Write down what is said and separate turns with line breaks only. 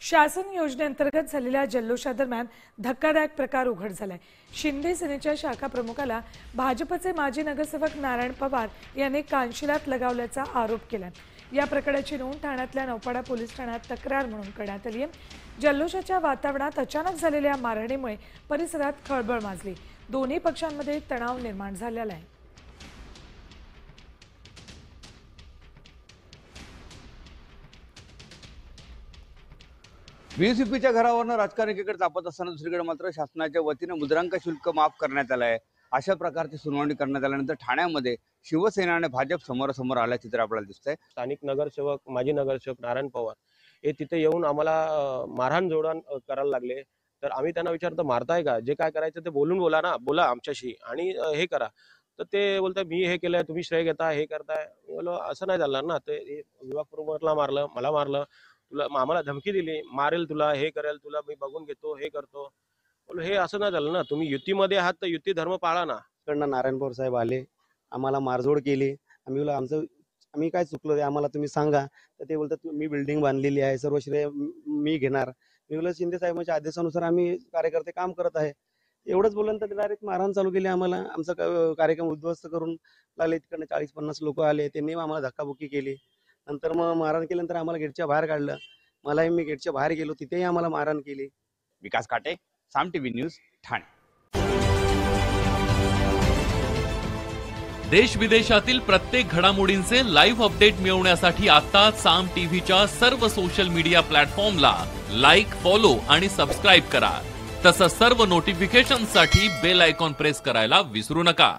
शासन योजनेअंतर्गत झालेल्या जल्लोषादरम्यान धक्कादायक प्रकार उघड झालाय। शिंदे सेनेच्या शाखा प्रमुखाला भाजपचे माजी नगरसेवक नारायण पवार यांनी कानशिलात लगावल्याचा आरोप केला। या प्रकरणाची नोंद ठाण्यातल्या नौपाडा पोलीस ठाण्यात तक्रार म्हणून करण्यात आली आहे। जल्लोषाच्या वातावरणात अचानक झालेल्या मारहाणीमुळे परिसरात खळबळ माजली। दोन्ही पक्षांमध्ये तणाव निर्माण झालेला आहे।
बीएसपीच्या घरावरनं राजकारण एकीकडे तापत असताना दुसरीकडे मात्र शासनाच्या वतीने मुद्रांक शुल्क माफ करण्यात आलं आहे। अशा प्रकारची सुनावणी करण्यात आल्यानंतर ठाण्यामध्ये शिवसेना आणि भाजप समोरासमोर आल्याचे चित्र आपल्याला दिसतंय।
स्थानिक नगरसेवक माजी नगरसेवक नारायण पवार हे तिथे येऊन आम्हाला मारहाण जोडण करायला लागले। तर आम्ही त्यांना विचारतो मारताय का, जे काय करायचं ते बोलून बोला ना, बोला आमच्याशी आणि हे करा। तर ते बोलतात मी हे केलंय, तुम्ही श्रेय घेता, हे करताय। बोलो असं नाही चालणार ना। ते विभाग प्रमुखाला मारलं, मला मारलं, तुला आम्हाला धमकी दिली, मारेल तुला, हे करेल तुला, मी बघून घेतो, हे करतो। बोलो हे असं नाही झालं ना। तुम्ही युतीमध्ये आहात तर युती धर्म पाळा ना।
कडनं नारायण पवार साहेब आले, आम्हाला मारझोड केली। आम्ही बोला आम्ही काय चुकलो ते आम्हाला तुम्ही सांगा। तर ते बोलतात मी बिल्डिंग बांधलेली आहे, सर्व श्रेय मी घेणार। मी बोला शिंदे साहेबांच्या आदेशानुसार आम्ही कार्यकर्ते काम करत आहे, एवढंच बोलल्यानंतर डायरेक्ट मारहाण चालू केली। आम्हाला आमचा कार्यक्रम उद्ध्वस्त करून लागले। तिकडनं 40-50 लोक आले, त्यांनी आम्हाला धक्काबुक्की केली। नंतर मग मारहाण केल्यानंतर आम्हाला गेटच्या बाहेर काढलं। मलाही मी गेटच्या बाहेर गेलो, तिथेही आम्हाला मारहाण केली।
विकास काटे, साम टीव्ही न्यूज, ठाणे।
देश विदेशातील प्रत्येक घडामोडींचे लाईव्ह अपडेट मिळवण्यासाठी आता साम टीव्हीच्या सर्व सोशल मीडिया प्लॅटफॉर्मला लाईक, फॉलो आणि सबस्क्राईब करा। तसंच सर्व नोटिफिकेशनसाठी बेल आयकॉन प्रेस करायला विसरू नका।